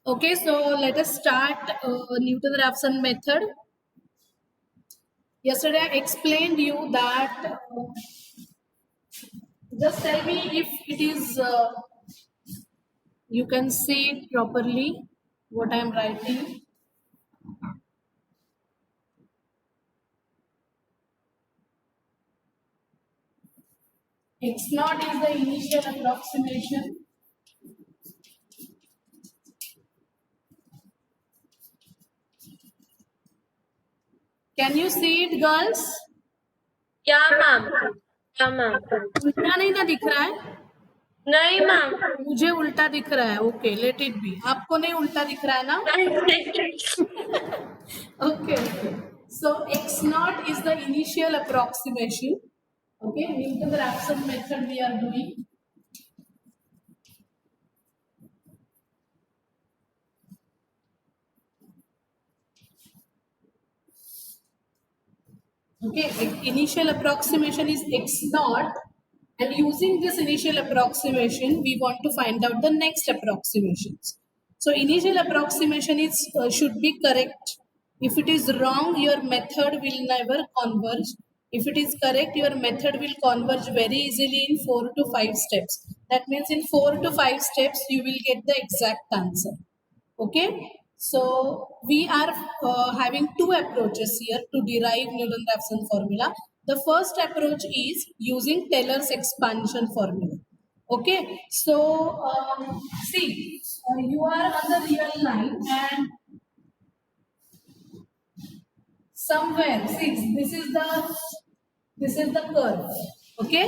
Okay, so let us start Newton-Raphson method. Yesterday I explained you that just tell me if it is you can see it properly what I am writing. X naught is the initial approximation. Can you see it, girls? Yeah, ma'am. Yeah, ma'am. उल्टा नहीं ना दिख रहा है? नहीं, ma'am. मुझे उल्टा दिख रहा है. Okay, let it be. आपको नहीं उल्टा दिख रहा है ना? Okay. So x naught is the initial approximation. Okay, Newton-Raphson method we are doing. Okay, initial approximation is x naught, and using this initial approximation, we want to find out the next approximations. So initial approximation is should be correct. If it is wrong, your method will never converge. If it is correct, your method will converge very easily in 4 to 5 steps. That means in 4 to 5 steps, you will get the exact answer. Okay, so we are having two approaches here to derive Newton-Raphson formula. The first approach is using Taylor's expansion formula. Okay, so see, you are on the real line and somewhere, see, this is the curve. Okay,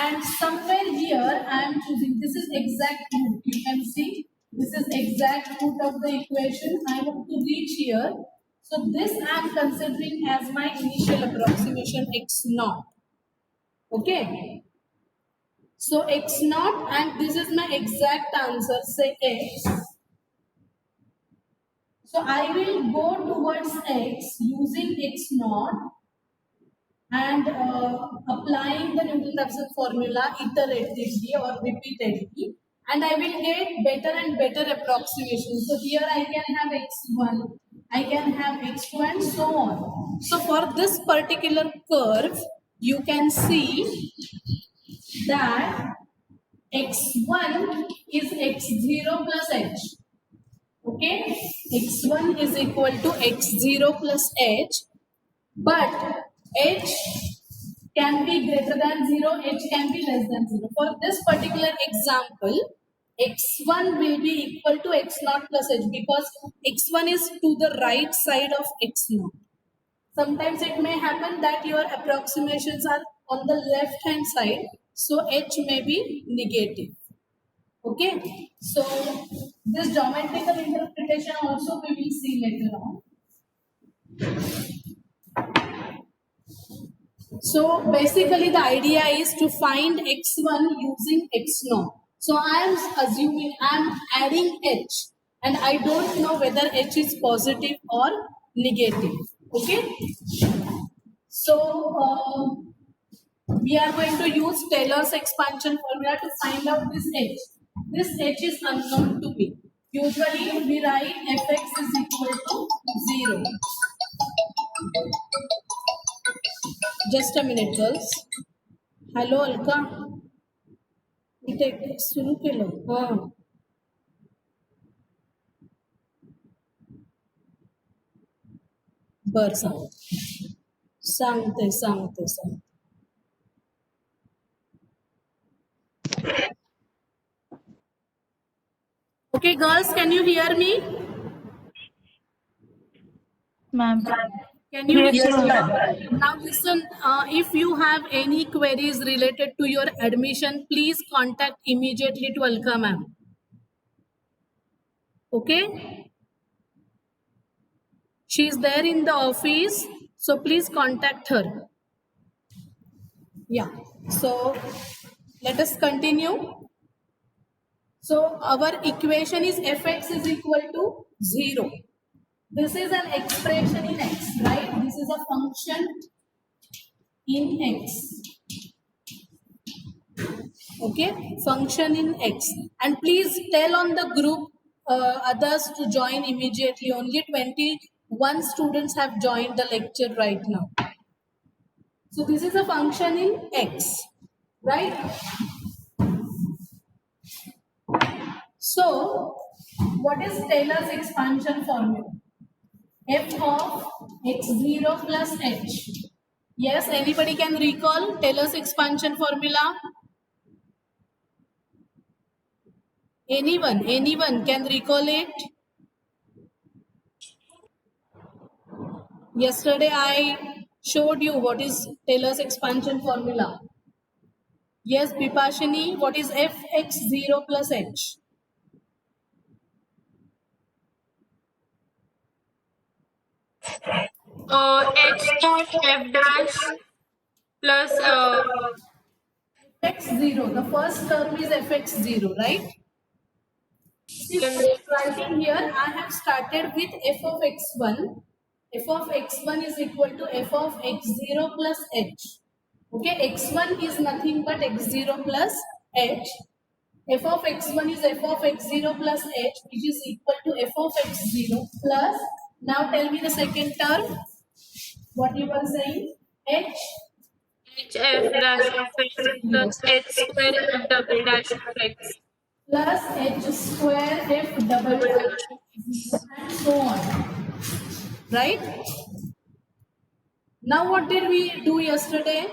and somewhere here I am choosing, this is exact root. You can see this is exact root of the equation. I want to reach here. So this I am considering as my initial approximation x naught. Okay. So x naught, and this is my exact answer, say x. So I will go towards x using x naught and applying the Newton-Raphson formula iteratively or repeatedly, and I will get better and better approximations. So here I can have x1, I can have x2 and so on. So for this particular curve, you can see that x1 is x0 plus h. Okay, x1 is equal to x0 plus h, but h can be greater than 0, h can be less than 0. For this particular example, x1 will be equal to x0 plus h because x1 is to the right side of x0. Sometimes it may happen that your approximations are on the left hand side, so h may be negative. Okay, so this geometrical interpretation also we will see later on. So basically the idea is to find x1 using x0. So I am assuming I am adding h and I don't know whether h is positive or negative. Okay. So we are going to use Taylor's expansion formula to find out this h. This h is unknown to me. Usually we write fx is equal to 0. Just a minute, girls. Hello, Alka. इथे सुरू केलं. हां. बर सांगते. Okay, girls, can you hear me? Ma'am. Can you Yes, hear me? ma'am. Now listen, if you have any queries related to your admission, please contact immediately to Alka ma'am. Okay? She is there in the office, so please contact her. Yeah. So let us continue. So our equation is fx is equal to 0. This is an expression in x, right? This is a function in x. Okay, function in x. And please tell on the group others to join immediately. Only 21 students have joined the lecture right now. So this is a function in x, right? So what is Taylor's expansion formula? F of x0 plus h. Yes, anybody can recall Taylor's expansion formula? Anyone can recall it? Yesterday I showed you what is Taylor's expansion formula. Yes, Bipashini, what is fx0 plus h? H dot F dash plus fx0, the first term is fx0, right? See, writing here, I have started with f of x1. F of x1 is equal to f of x0 plus h. Okay, x1 is nothing but x0 plus h. F of x1 is f of x0 plus h, which is equal to f of x0 plus, now tell me the second term, what you were saying, h H F dash of X plus H square F double dash of X. plus h square f double dash and so on, right? Now what did we do yesterday?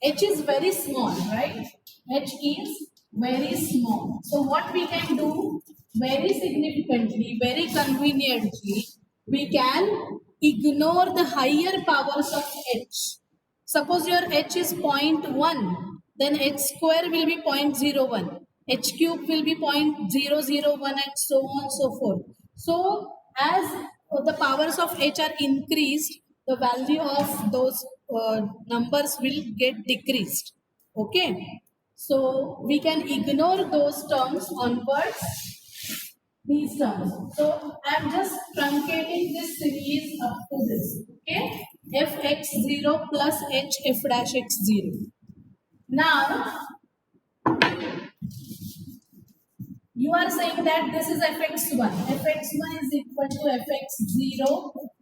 H is very small, right? H is very small. So what we can do very significantly, very conveniently, we can ignore the higher powers of H. Suppose your H is 0.1, then H square will be 0.01, H cube will be 0.001 and so on so forth. So as the powers of H are increased, the value of those numbers will get decreased. Okay. So we can ignore those terms onwards, these terms. So I'm just truncating this series up to this. Okay. Fx0 plus h f dash x0. Now you are saying that this is fx1. Fx1 is equal to fx0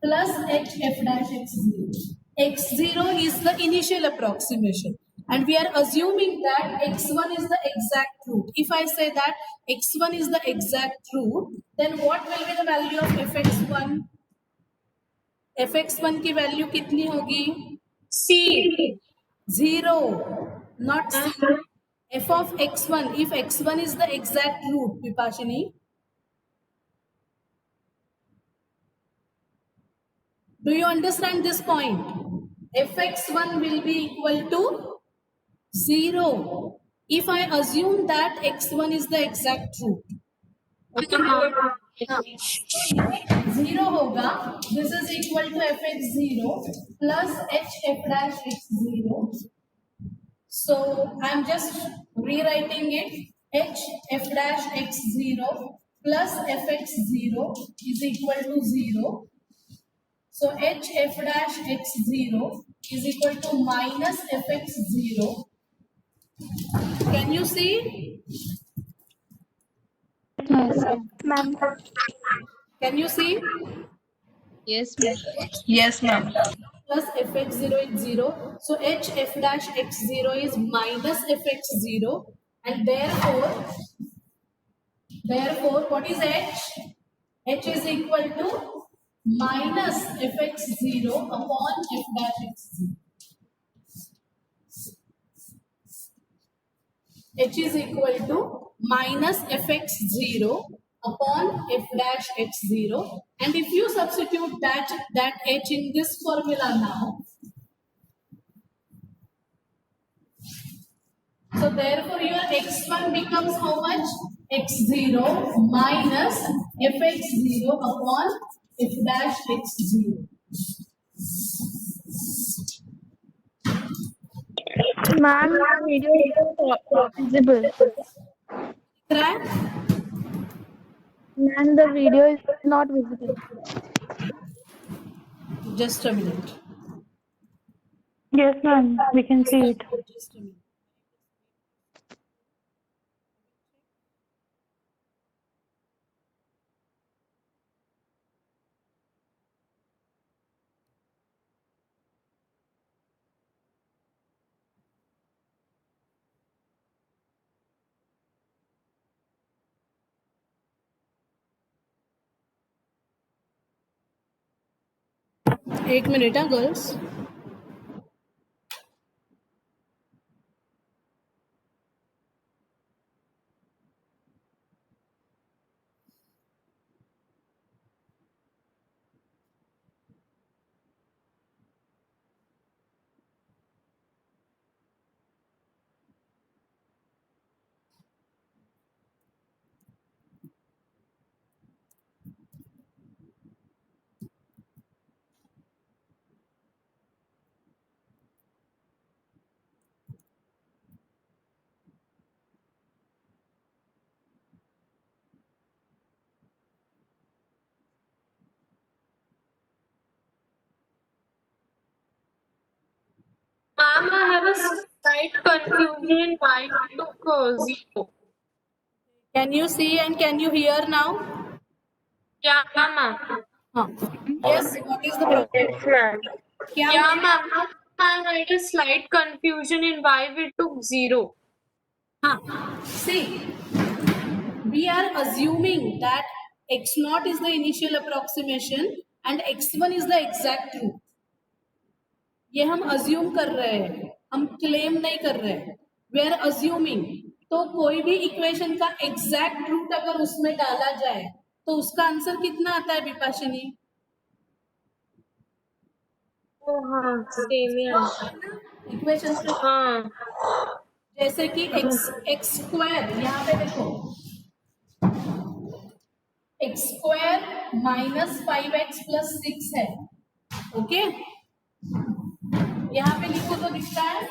plus h f dash x0. X0 is the initial approximation. And we are assuming that x1 is the exact root. If I say that x1 is the exact root, then what will be the value of fx1? fx1 की value कितनी होगी? C. 0, not C. F of x1, if x1 is the exact root, Vipashini, do you understand this point? Fx1 will be equal to 0 if I assume that x1 is the exact root. Okay. हाँ, 0 होगा, this is equal to fx0 plus h f dash x0. So I'm just rewriting it. H f dash x0 plus fx0 is equal to 0. So h f dash x0 is equal to minus fx0. Can you see? Yes, ma'am. Can you see? Yes, ma'am. Yes, ma'am. Plus fx0 is 0. So h f dash x0 is minus fx0, and therefore what is h? H is equal to minus fx0 upon f dash x0. H is equal to minus fx0 upon f dash x0, and if you substitute that h in this formula now, so therefore your x1 becomes how much? X0 minus fx0 upon f dash x0. Ma'am, the video is not visible. Correct? Ma'am, the video is not visible. Just a minute. Yes, ma'am. We can see it. Just a minute. एक minute हाँ girls. Ma'am, I have a slight confusion in why it took 0. Can you see and can you hear now? Yeah, ma'am. हाँ. Yes. What is the problem? Yes, ma'am. क्या Yeah, ma'am. I had a slight confusion in why we took 0. हाँ. See, we are assuming that x naught is the initial approximation and x1 is the exact truth. ये हम assume कर रहे हैं, हम claim नहीं कर रहे हैं. We are assuming. तो कोई भी इक्वेशन का एग्जैक्ट रूट अगर उसमें डाला जाए तो उसका आंसर कितना आता है विपाशिनी? हाँ, सेम ही इक्वेशन से हाँ. जैसे कि एक्स स्क्वायर, यहाँ पे देखो x square minus 5x plus 6 है. ओके, यहाँ पे लिखो तो दिखता है.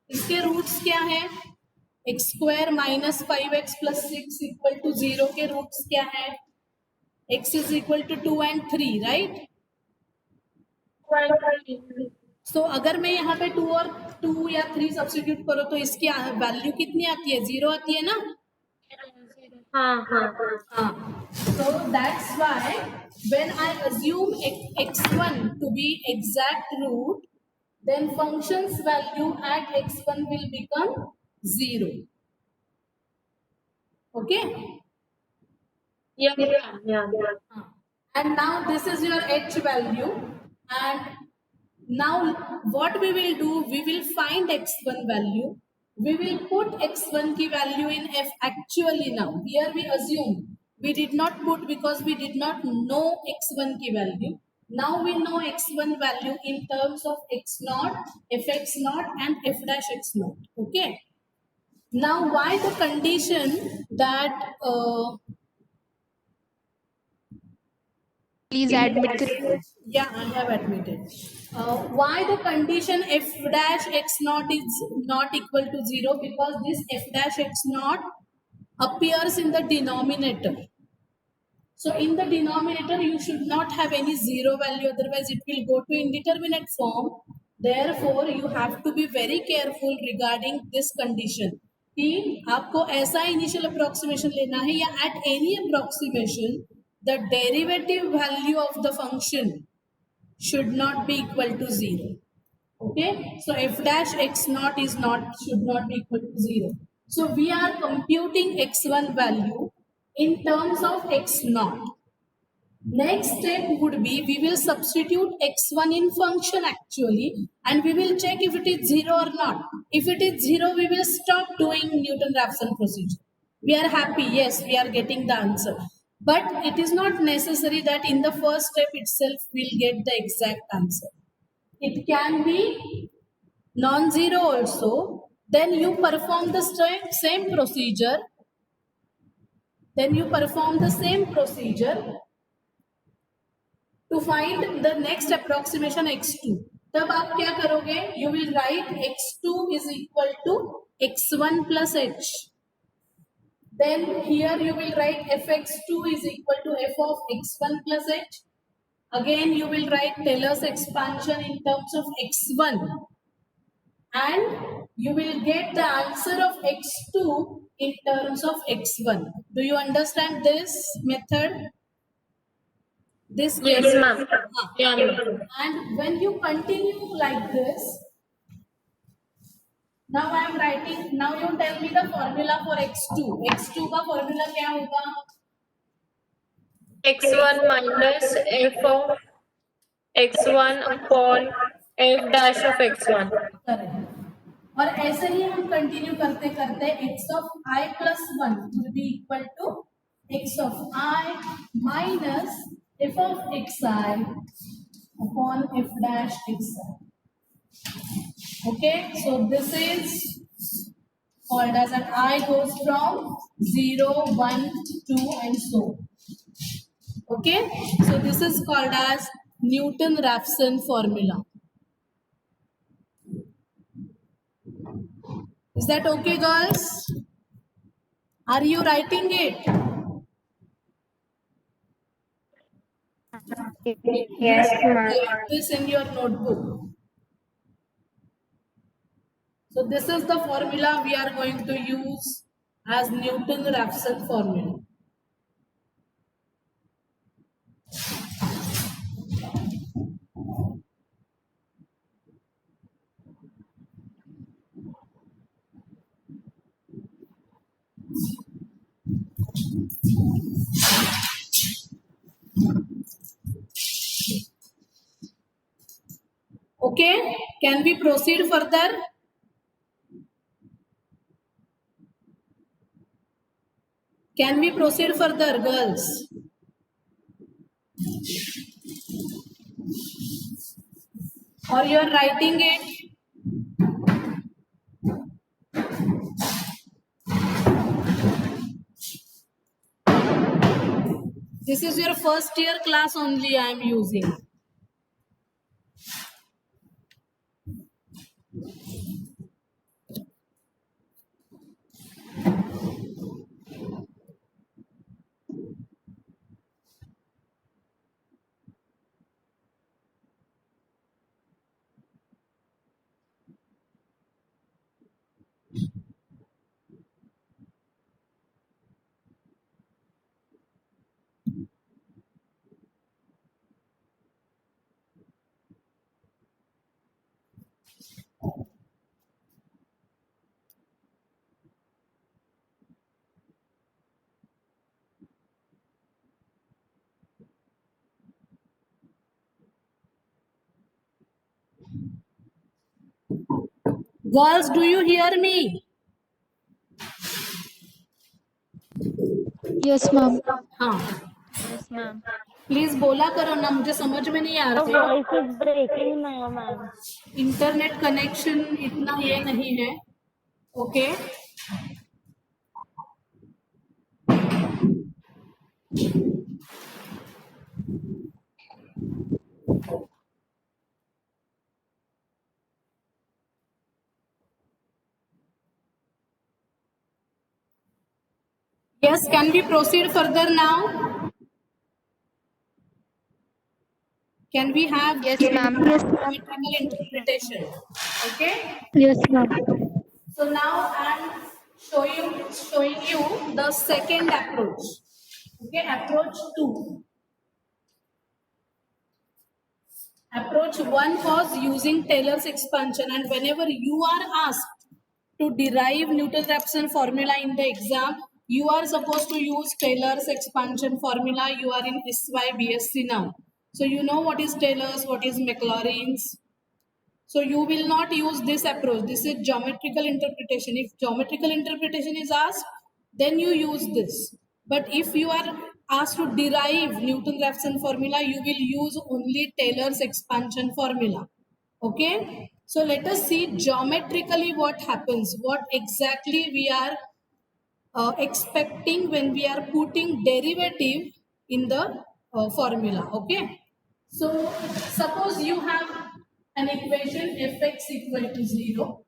इसके रूट्स क्या है? X square minus 5x plus 6 equal to 0 के रूट्स क्या है? x is equal to 2 and 3, right? So अगर मैं यहाँ पे 2 या 3 सब्स्टिट्यूट करो तो इसकी वैल्यू कितनी आती है? 0 आती है ना? हाँ. So that's why when I assume x1 to be exact root, then function's value at x1 will become 0. Okay? Yeah. And now this is your h value, and now what we will do, we will find x1 value. We will put x1 की value in f actually. Now here we assume, we did not put because we did not know x1 की value. Now we know x1 value in terms of x naught, fx naught and f dash x naught. Okay. Now why the condition that Please admit it. yeah, I have admitted. Why the condition f dash x naught is not equal to 0? Because this f dash x naught appears in the denominator. So in the denominator, you should not have any 0 value, otherwise it will go to indeterminate form. Therefore, you have to be very careful regarding this condition. कि आपको ऐसा initial approximation लेना है या at any approximation, the derivative value of the function should not be equal to 0. Okay, so f dash x naught should not be equal to 0. So we are computing x1 value in terms of x naught. Next step would be, we will substitute x1 in function actually, and we will check if it is 0 or not. If it is 0, we will stop doing Newton-Raphson procedure. We are happy, yes, we are getting the answer. But it is not necessary that in the first step itself we'll get the exact answer. It can be non-zero also. Then you perform the same procedure. To find the next approximation x2. तब आप क्या करोगे? You will write x2 is equal to x1 plus h. Then here you will write fx2 is equal to f of x1 plus h. Again you will write Taylor's expansion in terms of x1. And you will get the answer of x2 in terms of x1. Do you understand this method? This Yes, method. ma'am. Yeah, ma'am. And when you continue like this, now I am writing, now you tell me the formula for x2. x2 का formula क्या होगा? x1 minus f of x1 upon f dash of x1. Correct. और ऐसे ही हम continue करते करते x of i plus one will be equal to x of i minus f of xi upon f dash xi। Okay, so this is called as an I goes from 0, 1, 2 and so. Okay, so this is called as Newton-Raphson formula. Is that okay, girls? Are you writing it? Yes, ma'am. Write this in your notebook. So this is the formula we are going to use as Newton-Raphson formula. Okay, can we proceed further? Can we proceed further, girls? Or you are writing it? This is your first year class only I am using. Girls, do you hear me? Yes, ma'am. हाँ, Yes, ma'am. Please बोला करो ना, मुझे समझ में नहीं आ The रहा है। voice is breaking now, ma'am. Internet connection इतना ये नहीं है। Okay, yes, can we proceed further now? Can we have Yes, ma'am. Yes, ma'am. geometrical interpretation? Okay. Yes, ma'am. So now I am showing you the second approach. Okay, approach 2. Approach 1 was using Taylor's expansion, and whenever you are asked to derive Newton-Raphson formula in the exam, you are supposed to use Taylor's expansion formula. You are in SY BSc now. So you know what is Taylor's, what is Maclaurin's. So you will not use this approach. This is geometrical interpretation. If geometrical interpretation is asked, then you use this. But if you are asked to derive Newton-Raphson formula, you will use only Taylor's expansion formula. Okay? So let us see geometrically what happens, what exactly we are expecting when we are putting derivative in the formula. Okay? So suppose you have an equation fx equal to 0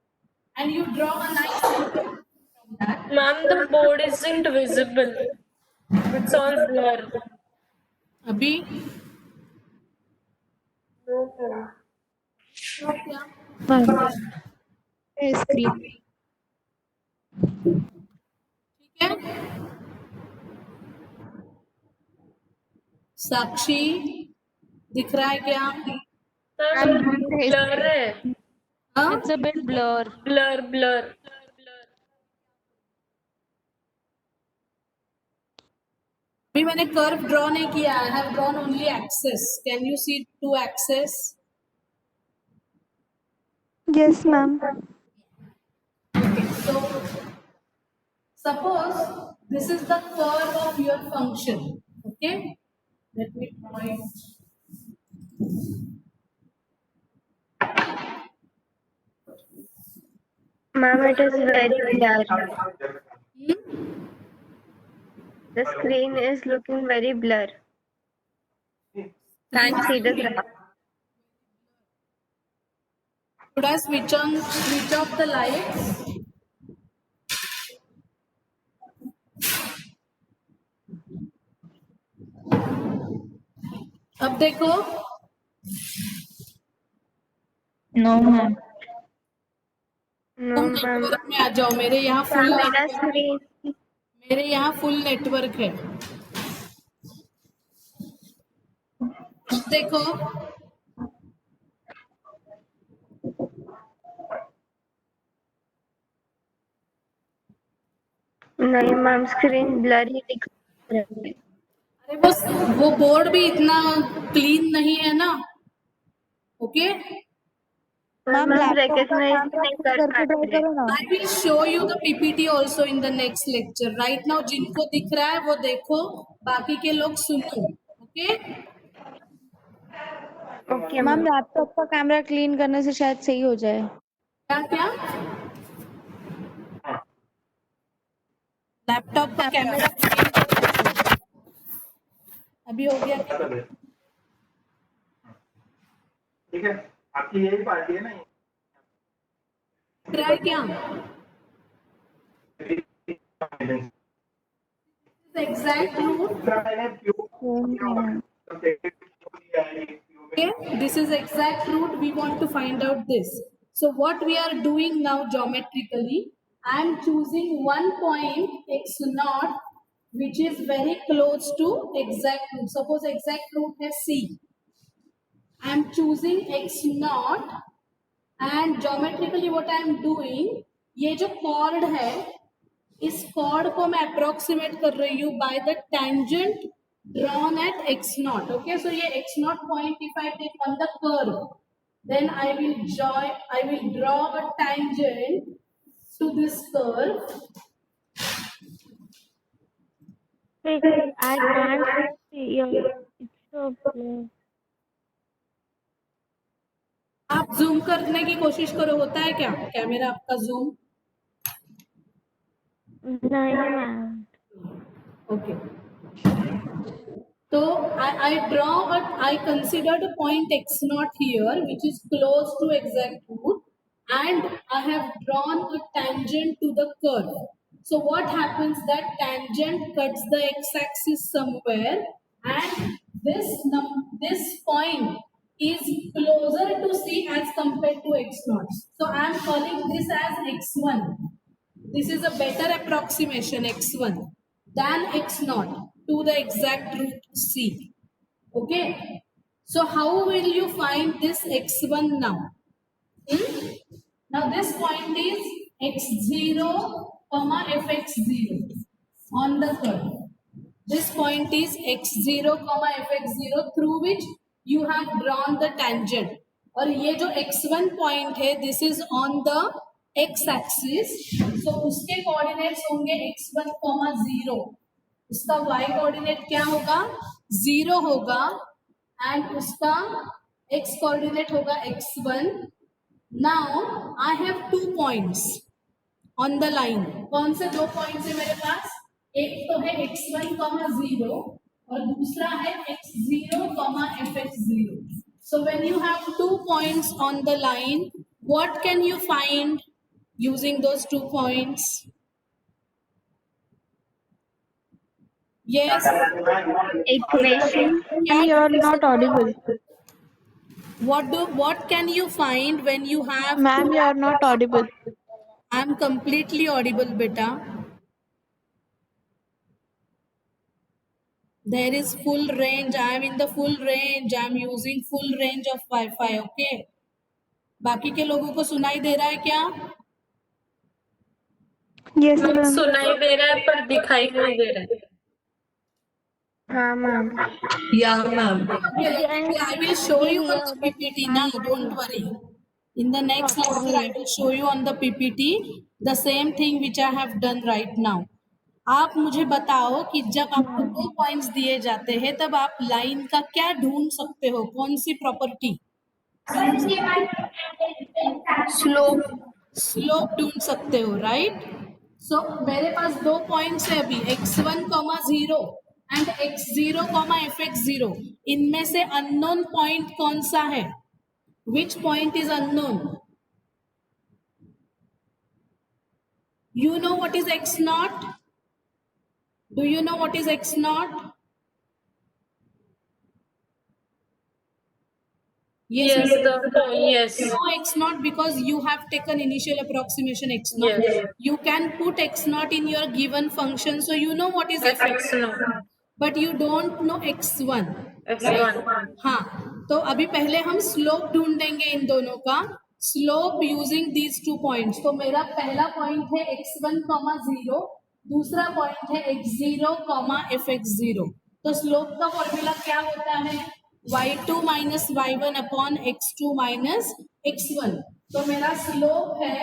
and you draw a nice circle from that. Ma'am, the board isn't visible. It's all blur. अभी No, ma'am. Ma'am. Screen. ठीक है, साक्षी दिख रहा है क्या? Ma'am, blur है. हाँ? It's a bit blur. Blur. अभी मैंने कर्व ड्रॉ नहीं किया, I have drawn only axes. Can you see 2 axes? Yes, ma'am. So suppose this is the curve of your function. Okay, let me point. Ma'am, it is very blurry. The screen is looking very blur. Can't see the graph. Should I switch off the lights? अब देखो. No, ma'am. No, तुम ma'am. Network में आ जाओ. मेरे यहाँ full मेरा screen. मेरे यहाँ फुल नेटवर्क है. अब देखो. नहीं मैम, screen blurry दिख रहा है. अरे वो बोर्ड भी इतना क्लीन नहीं है ना. Okay. Ma'am, ma'am laptop recognize नहीं कर करके पा try रहे. करो ना. I will show you the PPT also in the next lecture. Right now जिनको दिख रहा है वो देखो, बाकी के लोग सुनो. Okay. Okay, ma'am ma'am. Laptop का कैमरा क्लीन करने से शायद सही हो जाए. क्या क्या? लैपटॉप का कैमरा अभी हो गया. ठीक है, आपकी यही पार्टी है ना? ट्राई क्या? Exact root. Okay, this is exact root. We want to find out this. So what we are doing now geometrically, I am choosing one point x naught which is very close to exact root. Suppose exact root is C. I am choosing x naught and geometrically what I am doing, ये जो chord है, इस chord को मैं approximate कर रही हूँ by the tangent drawn at x naught. Okay, so ये x naught point if I take on the curve, then I will draw a tangent to this curve. I can't see your. It's so blur. आप zoom करने की कोशिश करो. होता है क्या camera आपका जूम? नहीं ma'am. Okay. So I considered a point x naught here, which is close to exact root, and I have drawn a tangent to the curve. So what happens, that tangent cuts the x-axis somewhere, and this point is closer to C as compared to x naught. So I am calling this as x1. This is a better approximation, x1, than x naught to the exact root C. Okay. So how will you find this x1 now? Now this point is x0, fx0 on the curve. This point is x0, fx0 through which you have drawn the tangent. और ये जो x1 point है, this is on the x-axis. So उसके coordinates होंगे x1, 0. उसका y coordinate क्या होगा? 0 होगा, and उसका x coordinate होगा x1. Now I have 2 points on the line. कौन से 2 points है मेरे पास? एक तो है x1, 0 और दूसरा है x0, fx0. So when you have 2 points on the line, what can you find using those 2 points? Yes. Equation. Ma'am, you are not audible. What can you find when you have? Ma'am, you are not audible. I'm completely audible, beta. There is full range. I am in the full range. I am using full range of Wi-Fi. Okay. बाकी के लोगों को सुनाई दे रहा है क्या? Yes, ma'am. सुनाई दे रहा है पर दिखाई नहीं दे रहा है. हाँ ma'am. Yeah, ma'am. Okay, I will show you on the PPT now, don't worry. In the next lecture, I will show you on the PPT the same thing which I have done right now. आप मुझे बताओ कि जब आपको 2 points दिए जाते हैं तब आप लाइन का क्या ढूंढ सकते हो, कौन सी प्रॉपर्टी? स्लोप ढूंढ सकते हो, राइट? सो मेरे पास 2 पॉइंट्स है अभी, x1, 0 एंड x0, fx0. इनमें से अननोन पॉइंट कौन सा है? Which point is unknown? You know what is x naught? Do you know what is x naught? Yes, yes. No x naught because you have taken initial approximation x naught. Yes. You can put x naught in your given function, so you know what is fx, X0. but you don't know x1. X1. हाँ, तो अभी पहले हम slope ढूंढेंगे इन दोनों का. Slope using these 2 points. तो मेरा पहला पॉइंट है x1, 0, दूसरा पॉइंट है x0, fx0. तो स्लोप का फॉर्मूला क्या होता है? y2 minus y1 upon x2 minus x1. तो मेरा स्लोप है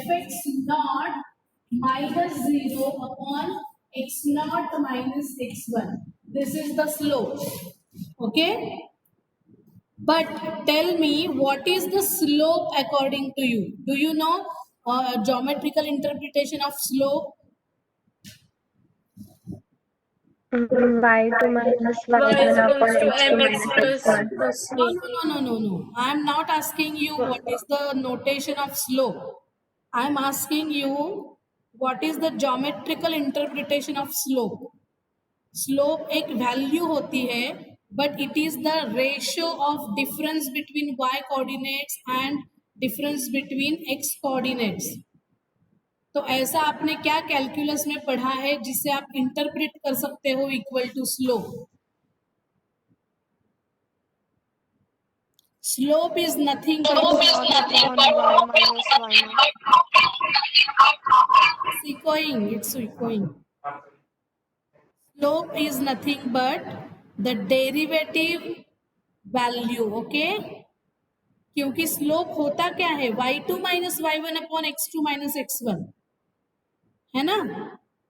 fx naught minus 0 upon x naught minus x1. This is the slope. Okay? But tell me, what is the slope according to you? Do you know geometrical interpretation of slope? Y2 minus Y Y1 is upon equals to X2 mx minus plus X1. plus No, c. no. I am not asking you what is the notation of slope. I am asking you what is the geometrical interpretation of slope. Slope एक value होती है, but it is the ratio of difference between y coordinates and difference between x coordinates. तो ऐसा आपने क्या calculus में पढ़ा है जिसे आप इंटरप्रेट कर सकते हो equal to slope? Slope is nothing but it's echoing. Slope is nothing but the derivative value, okay? क्योंकि स्लोप होता क्या है? y2 minus y1 upon x2 minus x1, है ना?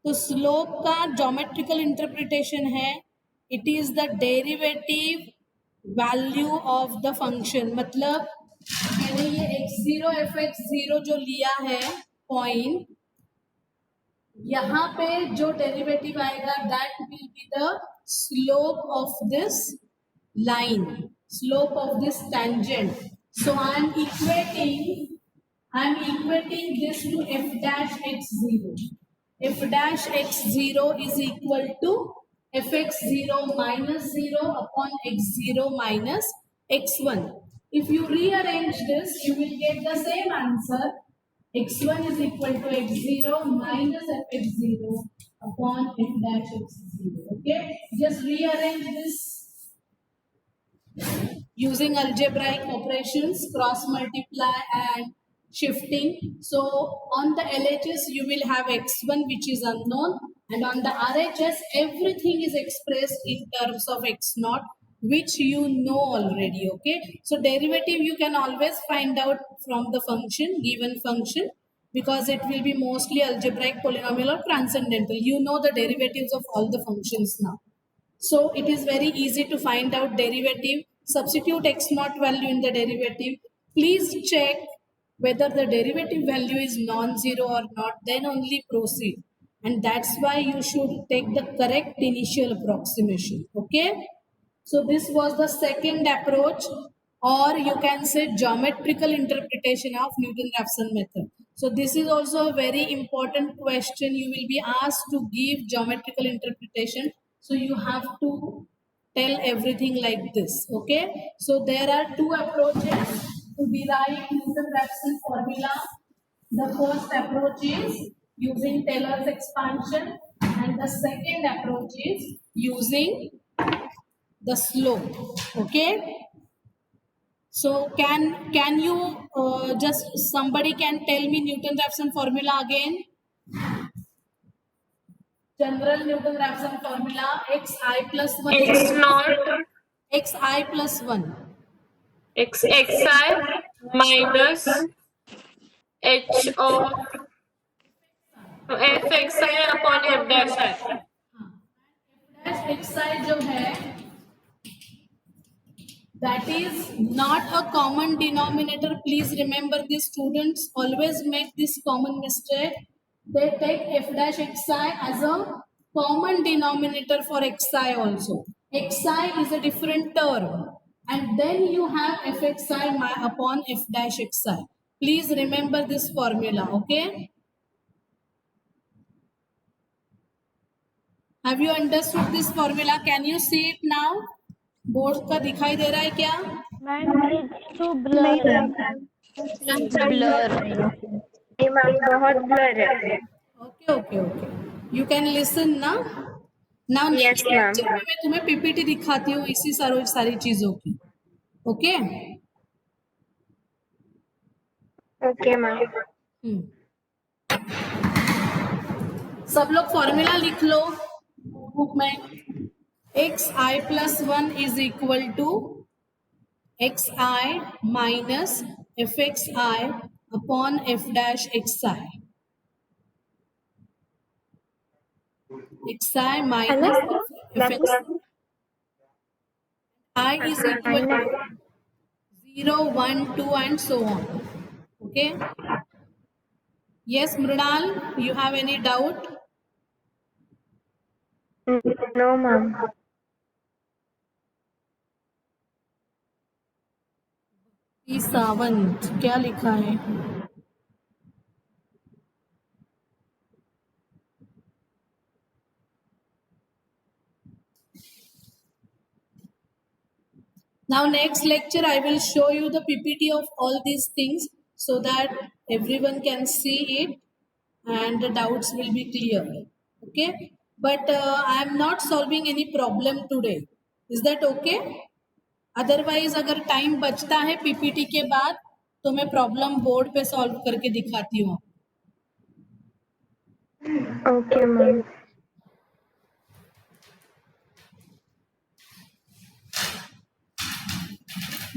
तो स्लोप का ज्योमेट्रिकल इंटरप्रिटेशन है, it is the derivative value of the function. मतलब मैंने ये x0 fx0 जो लिया है पॉइंट, यहाँ पे जो डेरिवेटिव आएगा that will be the slope of this line, slope of this tangent. So I am equating this to f dash x0. F dash x0 is equal to fx0 minus 0 upon x0 minus x1. If you rearrange this, you will get the same answer. x1 is equal to x0 minus fx0 upon f dash x0. Okay, just rearrange this using algebraic operations, cross multiply and shifting. So on the LHS you will have x1 which is unknown, and on the RHS everything is expressed in terms of x naught which you know already. Okay, so derivative you can always find out from the function, given function, because it will be mostly algebraic, polynomial or transcendental. You know the derivatives of all the functions now. So it is very easy to find out derivative. Substitute x naught value in the derivative. Please check whether the derivative value is non-zero or not, then only proceed. And that's why you should take the correct initial approximation. Okay? So this was the second approach, or you can say geometrical interpretation of Newton-Raphson method. So this is also a very important question. You will be asked to give geometrical interpretation. So you have to tell everything like this. Okay? So there are two approaches to derive Newton-Raphson formula. The first approach is using Taylor's expansion, and the second approach is using the slope. Okay? So can you just somebody can tell me Newton-Raphson formula again? General Newton-Raphson formula xi plus 1 x naught xi plus 1. xi minus h of fxi upon f dash i. xi जो है that is not a common denominator. Please remember this, students always make this common mistake. They take f dash xi as a common denominator for xi also. Xi is a different term and then you have fxi upon f dash xi. Please remember this formula, okay? Have you understood this formula? Can you see it now? Board का दिखाई दे रहा है क्या? Ma'am तो blur है blur नहीं ma'am बहुत blur है. Okay, okay, okay. You can listen ना. Now Yes, next ma'am. lecture में मैं तुम्हें पीपीटी दिखाती हूँ इसी सारी चीजों की. Okay? Okay ma'am. सब लोग फॉर्मूला लिख लो बुक में. xi plus 1 is equal to xi minus fxi upon f dash xi. xi minus fxi I is equal to 0, 1, 2 and so on. Okay? Yes, Mrunal, you have any doubt? No ma'am. Sawant क्या लिखा है? Now next lecture I will show you the PPT of all these things so that everyone can see it and the doubts will be clear. Okay? But I am not solving any problem today. Is that okay? Otherwise अगर time बचता है PPT के बाद तो मैं problem board पे solve करके दिखाती हूँ. Okay ma'am.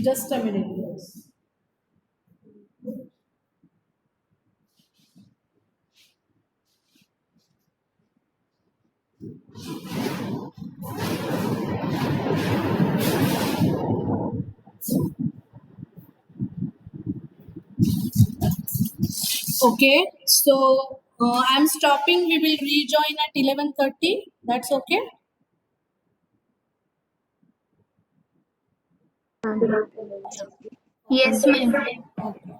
Just a minute, please. Okay, so I'm stopping. We will rejoin at 11:30. That's okay. Yes ma'am. Okay.